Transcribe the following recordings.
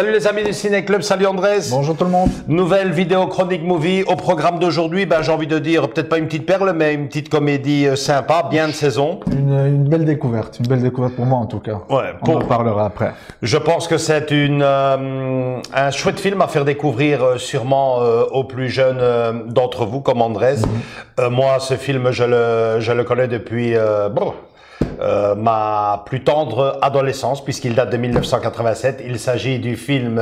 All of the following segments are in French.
Salut les amis du Ciné Club, salut Andrés. Bonjour tout le monde. Nouvelle vidéo chronique movie. Au programme d'aujourd'hui, j'ai envie de dire, peut-être pas une petite perle, mais une petite comédie sympa, bien de saison. Une belle découverte pour moi en tout cas. Ouais, on en parlera après. Je pense que c'est un chouette film à faire découvrir sûrement aux plus jeunes d'entre vous, comme Andrés. Moi, ce film, je le connais depuis... ma plus tendre adolescence, puisqu'il date de 1987. Il s'agit du film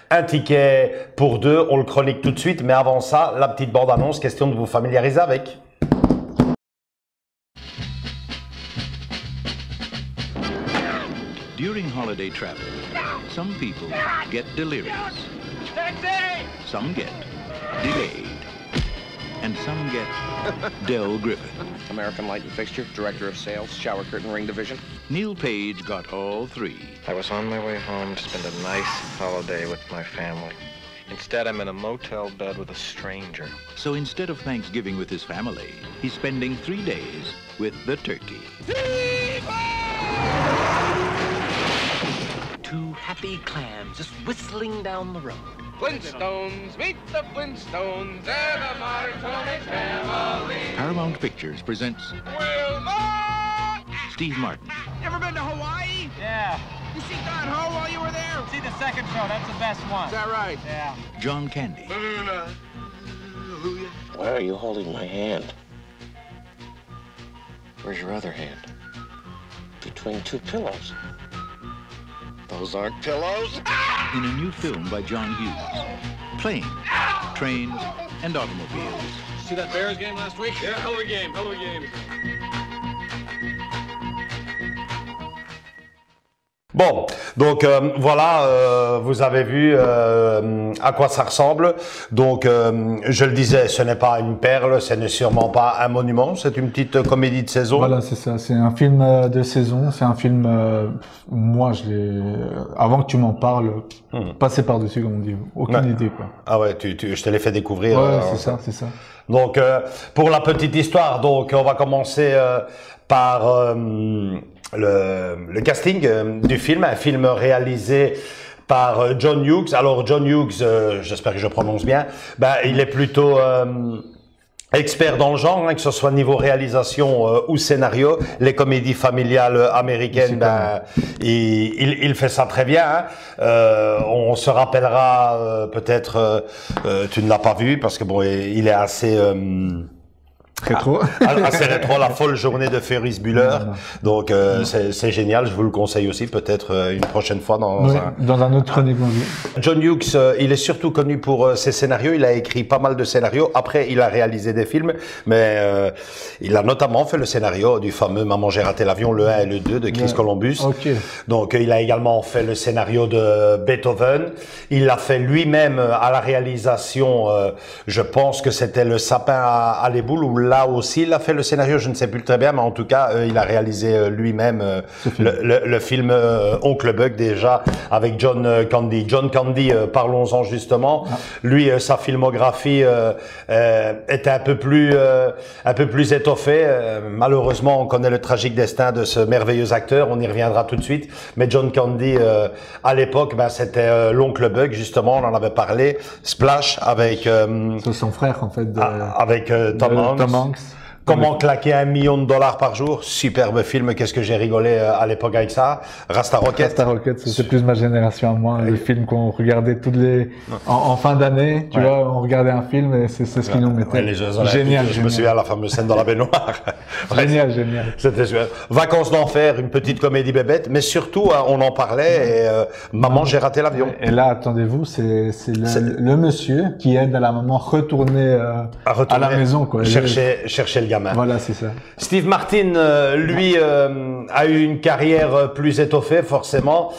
Un ticket pour deux. On le chronique tout de suite, mais avant ça, la petite bande-annonce, question de vous familiariser avec. During holiday travel, some people get delirious. Some get delayed. And some get Del Griffin. American Light and Fixture, Director of Sales, Shower Curtain Ring Division. Neil Page got all three. I was on my way home to spend a nice holiday with my family. Instead, I'm in a motel bed with a stranger. So instead of Thanksgiving with his family, he's spending 3 days with the turkey. Two happy clams just whistling down the road. Flintstones, meet the Flintstones, and the Marconi family. Paramount Pictures presents Wilma! Steve Martin, You ever been to Hawaii? Yeah. You see Don Ho while you were there? See the second show, that's the best one. Is that right? Yeah. John Candy, Why are you holding my hand? Where's your other hand? Between two pillows. Those aren't pillows. in a new film by John Hughes. Planes, trains, and automobiles. See that Bears game last week? Yeah, hell of a game, hell of a game. Bon, donc voilà, vous avez vu à quoi ça ressemble. Donc, je le disais, ce n'est pas une perle, ce n'est sûrement pas un monument, c'est une petite comédie de saison. Voilà, c'est ça. C'est un film de saison. C'est un film. Moi, avant que tu m'en parles, passer par-dessus, comme on dit. Aucune idée, quoi. Ah ouais, je te l'ai fait découvrir. Ouais, c'est ça, c'est ça. Donc, pour la petite histoire, donc on va commencer par le casting du film, un film réalisé par John Hughes. Alors John Hughes, j'espère que je prononce bien, il est plutôt expert dans le genre, que ce soit niveau réalisation ou scénario. Les comédies familiales américaines, il fait ça très bien. On se rappellera peut-être, tu ne l'as pas vu parce que bon, il est assez Rétro. assez rétro, la folle journée de Ferris Bueller. Donc c'est génial, je vous le conseille aussi peut-être une prochaine fois dans un autre chronique movie. John Hughes, il est surtout connu pour ses scénarios, il a écrit pas mal de scénarios, après il a réalisé des films, mais il a notamment fait le scénario du fameux Maman j'ai raté l'avion, le 1 et le 2 de Chris Columbus. Okay. Donc il a également fait le scénario de Beethoven, il l'a fait lui-même à la réalisation, je pense que c'était Le sapin à l'éboule, où là aussi, il a fait le scénario, je ne sais plus très bien, mais en tout cas, il a réalisé lui-même le film Oncle Buck, déjà, avec John Candy. John Candy, parlons-en justement. Lui, sa filmographie était un peu plus étoffée. Malheureusement, on connaît le tragique destin de ce merveilleux acteur, on y reviendra tout de suite. Mais John Candy, à l'époque, c'était l'Oncle Buck, justement, on en avait parlé. Splash, avec... c'est son frère, en fait. Avec Tom Hanks. Comment claquer $1 million par jour? Superbe film, qu'est-ce que j'ai rigolé à l'époque avec ça. Rasta Rocket. Rasta Rocket, c'est plus ma génération à moi. Les films qu'on regardait en fin d'année, tu vois, on regardait un film et c'est ce qu'ils nous mettaient. Les Jeux Olympiques, génial. Je me souviens de la fameuse scène dans la baignoire. Génial. C'était super. Vacances d'enfer, une petite comédie bébête, mais surtout, on en parlait, et Maman, j'ai raté l'avion. Et là, attendez-vous, c'est le monsieur qui aide la maman à retourner à la maison, quoi. Chercher le gamin. Voilà, c'est ça. Steve Martin, lui, a eu une carrière plus étoffée, forcément.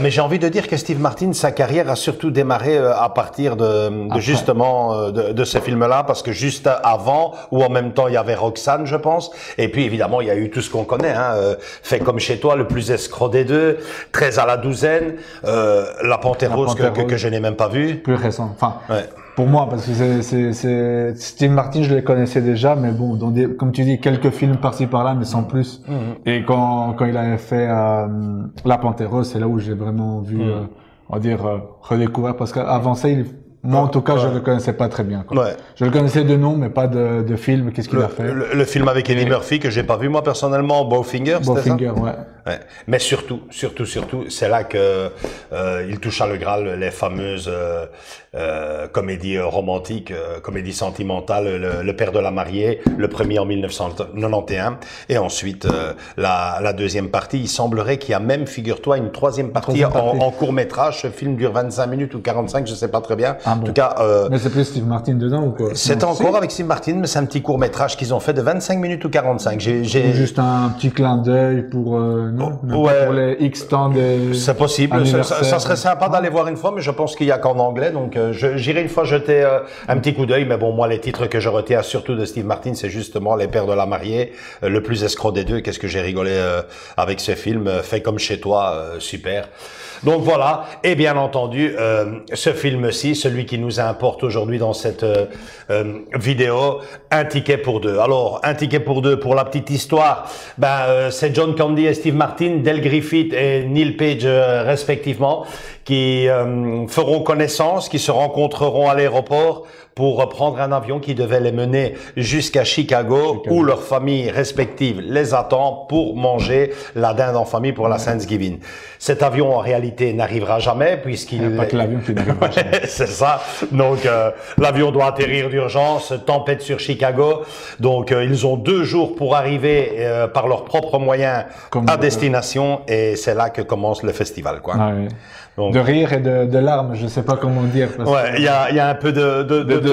Mais j'ai envie de dire que Steve Martin, sa carrière a surtout démarré à partir de ce film-là, parce que juste avant, ou en même temps, il y avait Roxane, je pense. Et puis, évidemment, il y a eu tout ce qu'on connaît, Fait comme chez toi, le plus escroc des deux, 13 à la douzaine, La Panthère Rose que je n'ai même pas vu. Plus récent. Enfin, pour moi, parce que c'est Steve Martin, je les connaissais déjà, mais bon, dans comme tu dis, quelques films par-ci par-là, mais sans plus. Et quand il avait fait La Panthère Rose, c'est là où j'ai vraiment vu on va dire, redécouvrir, parce qu'avant ça, moi, en tout cas, je le connaissais pas très bien, quoi. Ouais. Je le connaissais de nom, mais pas de film. Qu'est-ce qu'il a fait? Le film avec Eddie Murphy que j'ai pas vu moi personnellement, Bowfinger, c'était ça? Bowfinger, ouais. Ouais. Mais surtout, c'est là que il touche à le Graal, les fameuses comédies romantiques, comédies sentimentales, le père de la mariée, le premier en 1991, et ensuite la deuxième partie. Il semblerait qu'il y a même, figure-toi, une troisième partie en court-métrage. Ce film dure 25 minutes ou 45, je sais pas très bien. Ah bon. En tout cas, mais c'est plus Steve Martin dedans ou quoi? c'est encore avec Steve Martin, mais c'est un petit court-métrage qu'ils ont fait de 25 minutes ou 45. Juste un petit clin d'œil pour non, ouais. pour les X temps des. C'est possible. Ça serait sympa d'aller voir une fois, mais je pense qu'il y a qu'en anglais, donc j'irai une fois jeter un petit coup d'œil. Mais bon, moi, les titres que je retiens surtout de Steve Martin, c'est justement Les Pères de la Mariée, le plus escroc des deux. Qu'est-ce que j'ai rigolé avec ce film, fait comme chez toi, super. Donc voilà, et bien entendu, ce film-ci, celui qui nous importe aujourd'hui dans cette vidéo, Un ticket pour deux. Alors, Un ticket pour deux, pour la petite histoire, c'est John Candy et Steve Martin, Del Griffith et Neil Page respectivement, qui feront connaissance, qui se rencontreront à l'aéroport pour prendre un avion qui devait les mener jusqu'à Chicago, où leurs familles respectives les attend pour manger la dinde en famille pour la Thanksgiving. Cet avion, en réalité, n'arrivera jamais, puisqu'il... Il n'y a pas que l'avion qui n'arrivera jamais. C'est ça. Donc, l'avion doit atterrir d'urgence, tempête sur Chicago. Donc, ils ont 2 jours pour arriver par leurs propres moyens à destination, et c'est là que commence le festival, quoi. Ah oui. Donc, de rire et de larmes, je sais pas comment dire. Ouais, il y a un peu de tout.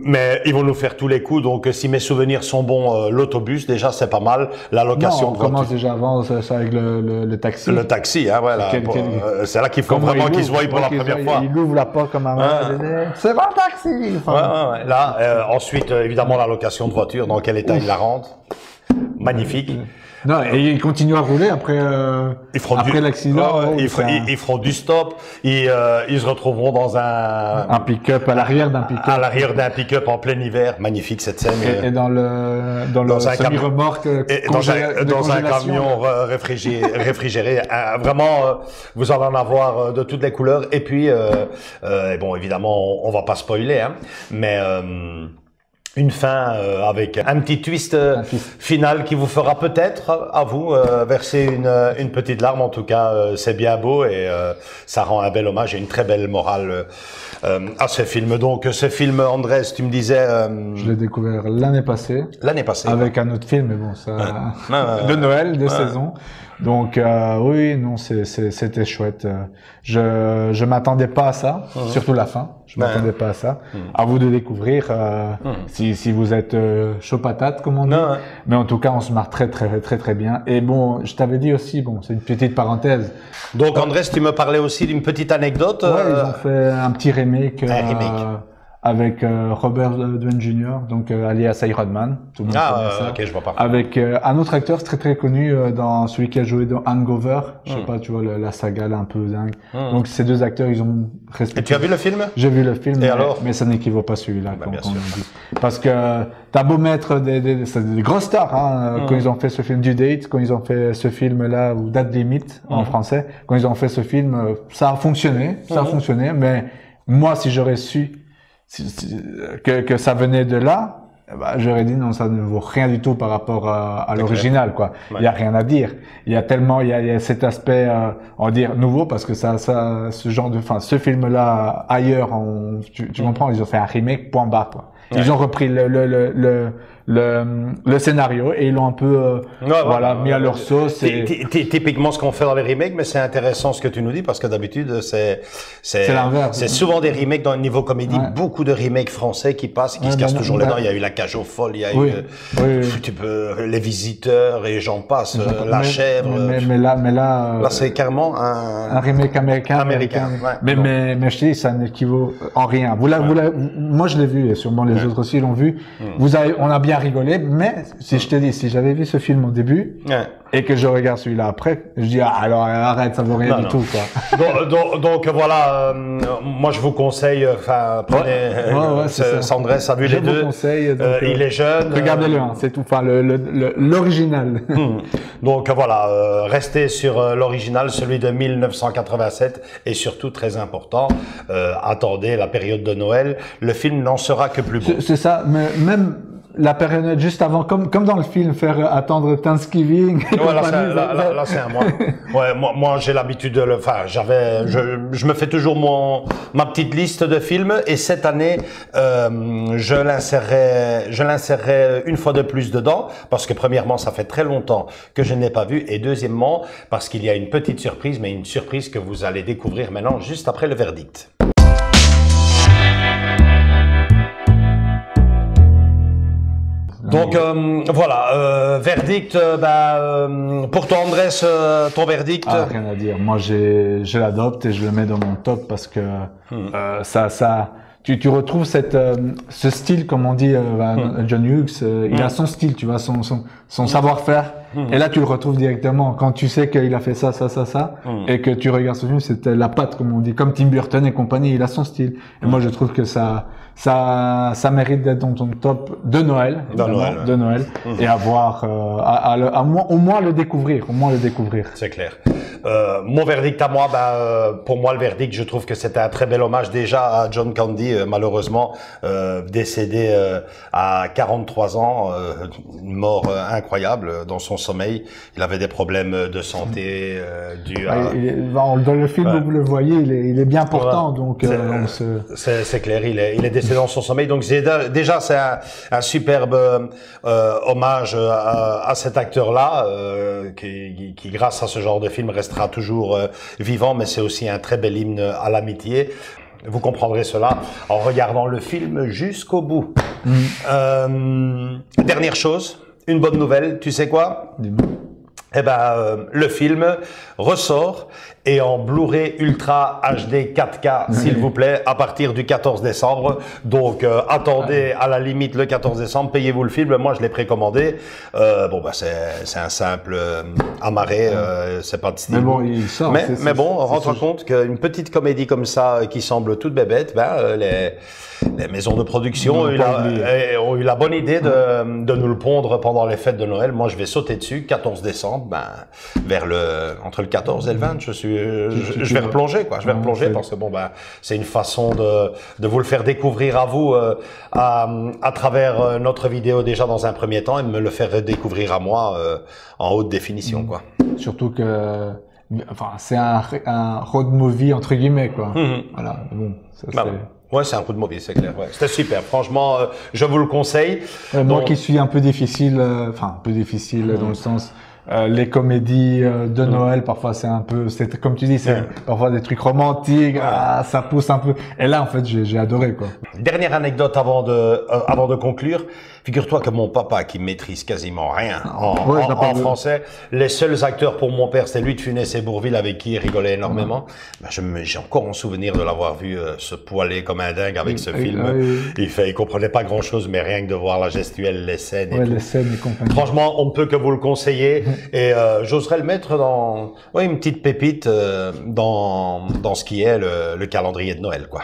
Mais ils vont nous faire tous les coups. Donc, si mes souvenirs sont bons, l'autobus, déjà, c'est pas mal. La location on commence déjà avant ça avec le taxi. Le taxi, hein, voilà. C'est là qu'il faut vraiment qu'ils se voient pour la première fois. Il ouvre la porte comme un c'est bon taxi! Enfin, ouais. Là, ensuite, évidemment, la location de voiture, dans quel état ils la rendent. Magnifique. Non, et ils continuent à rouler après l'accident. Ils feront du stop. Ils se retrouveront dans un pick-up, à l'arrière d'un pick-up. À l'arrière d'un pick-up en plein hiver. Magnifique cette scène. Et dans le semi-remorque. Dans un camion réfrigéré. Vraiment, vous allez en avoir de toutes les couleurs. Et puis, bon, évidemment, on va pas spoiler, hein, mais une fin avec un petit twist final qui vous fera peut-être, à vous, verser une petite larme. En tout cas, c'est bien beau et ça rend un bel hommage et une très belle morale à ce film. Donc, ce film, Andrés, tu me disais... Je l'ai découvert l'année passée. L'année passée. Avec un autre film, mais bon, ça... de Noël, de saison. Donc oui, non, c'était chouette. Je m'attendais pas à ça, surtout la fin. Je m'attendais pas à ça. À vous de découvrir si vous êtes chaud patate, comme on dit. Mais en tout cas, on se marre très bien. Et bon, je t'avais dit aussi, bon, c'est une petite parenthèse. Donc Andrés, tu me parlais aussi d'une petite anecdote. Ouais, ils ont fait un petit remake. Avec Robert Downey Jr., donc alias Iron Man. Tout le monde connaît ça. Ok, je vois pas. Avec un autre acteur très connu dans celui qui a joué dans Hangover. Je sais pas, tu vois, la saga là un peu dingue. Donc ces 2 acteurs, ils ont respecté. Et tu as vu le film? J'ai vu le film. Et alors? Mais ça n'équivaut pas celui-là. Bien sûr. Parce que t'as beau mettre des grosses stars, hein, quand ils ont fait ce film Due Date, quand ils ont fait ce film-là, ou Date Limite en français, quand ils ont fait ce film, ça a fonctionné, mais moi, si j'aurais su que ça venait de là, j'aurais dit non, ça ne vaut rien du tout par rapport à l'original, quoi. Il y a rien à dire. Il y a cet aspect, on va dire nouveau, parce que ce film-là ailleurs, tu comprends, ils ont fait un remake point barre, quoi. Ils ont repris le scénario et ils l'ont un peu mis à leur sauce. Typiquement ce qu'on fait dans les remakes, mais c'est intéressant ce que tu nous dis parce que d'habitude c'est l'inverse. C'est souvent des remakes dans le niveau comédie, beaucoup de remakes français qui passent, qui se cassent toujours les dents. Il y a eu La Cage aux folles, il y a eu Les Visiteurs et j'en passe, La Chèvre. Mais là c'est carrément un remake américain. Mais je te dis, ça n'équivaut en rien. Moi je l'ai vu et sûrement les autres aussi l'ont vu. On a bien bien rigolé, mais si je te dis, si j'avais vu ce film au début et que je regarde celui-là après, je dis alors arrête, ça vaut rien du tout quoi. Donc voilà, moi je vous conseille, enfin prenez Sandress a vu les deux. Conseille, il est jeune. Regardez-le, c'est tout. Enfin l'original. Donc voilà, restez sur l'original, celui de 1987, et surtout très important, attendez la période de Noël. Le film n'en sera que plus beau. C'est ça, mais même la période juste avant, comme dans le film, faire attendre Thanksgiving. Ouais, là c'est un mois. Ouais, moi j'ai l'habitude de le. Enfin, je me fais toujours ma petite liste de films, et cette année, je l'insérerai une fois de plus dedans, parce que premièrement, ça fait très longtemps que je n'ai pas vu, et deuxièmement, parce qu'il y a une petite surprise, mais une surprise que vous allez découvrir maintenant, juste après le verdict. Donc voilà, verdict, pour toi Andrés, ton verdict. Rien à dire, moi je l'adopte et je le mets dans mon top parce que tu retrouves ce style, comme on dit, John Hughes, il a son style, tu vois, son savoir-faire. Et là, tu le retrouves directement quand tu sais qu'il a fait ça, et que tu regardes ce film, c'était la patte, comme on dit, comme Tim Burton et compagnie, il a son style. Et moi, je trouve que ça mérite d'être dans ton top de Noël, de Noël, et avoir, au moins le découvrir, C'est clair. Mon verdict à moi, pour moi, le verdict, je trouve que c'était un très bel hommage déjà à John Candy, malheureusement, décédé à 43 ans, une mort incroyable dans son sommeil. Il avait des problèmes de santé dus à... Dans le film, vous le voyez, il est bien portant, donc c'est clair, il est décédé dans son sommeil. Donc déjà, c'est un superbe hommage à cet acteur-là, qui grâce à ce genre de film restera toujours vivant, mais c'est aussi un très bel hymne à l'amitié. Vous comprendrez cela en regardant le film jusqu'au bout. Dernière chose, une bonne nouvelle, tu sais quoi? Eh le film ressort et en Blu-ray Ultra HD 4K, s'il vous plaît, à partir du 14 décembre. Donc, attendez à la limite le 14 décembre, payez-vous le film. Moi, je l'ai précommandé. C'est un simple amarré, c'est pas de style. Mais bon, il sort. Mais bon, rends-toi compte qu'une petite comédie comme ça, qui semble toute bébête, les maisons de production ont eu la bonne idée de nous le pondre pendant les fêtes de Noël. Moi, je vais sauter dessus, 14 décembre, entre le 14 et le 20, je vais replonger, quoi. Je vais replonger parce que c'est une façon de vous le faire découvrir à vous, à travers notre vidéo déjà dans un premier temps, et de me le faire découvrir à moi, en haute définition, quoi. Surtout que, c'est un road movie, entre guillemets, quoi. Voilà. Bon, ouais, c'est un road movie, c'est clair. Ouais. C'était super. Franchement, je vous le conseille. Moi qui suis un peu difficile, dans le sens, les comédies de Noël, parfois c'est comme tu dis, c'est parfois des trucs romantiques, ça pousse un peu. Et là, en fait, j'ai adoré, quoi. Dernière anecdote avant de conclure. Figure-toi que mon papa, qui maîtrise quasiment rien en français, les seuls acteurs pour mon père, c'était Louis de Funès et Bourvil, avec qui il rigolait énormément. J'ai encore en souvenir de l'avoir vu se poiler comme un dingue avec ce film. Il comprenait pas grand-chose, mais rien que de voir la gestuelle, les scènes et tout. Les scènes et compagnie. Franchement, on ne peut que vous le conseiller. Et j'oserais le mettre dans une petite pépite dans ce qui est le calendrier de Noël, quoi.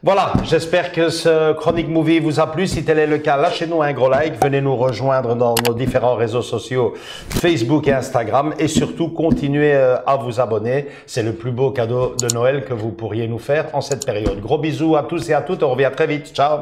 Voilà, j'espère que ce Chronic Movie vous a plu. Si tel est le cas, lâchez-nous un gros like. Venez nous rejoindre dans nos différents réseaux sociaux, Facebook et Instagram. Et surtout, continuez à vous abonner. C'est le plus beau cadeau de Noël que vous pourriez nous faire en cette période. Gros bisous à tous et à toutes. On revient très vite. Ciao!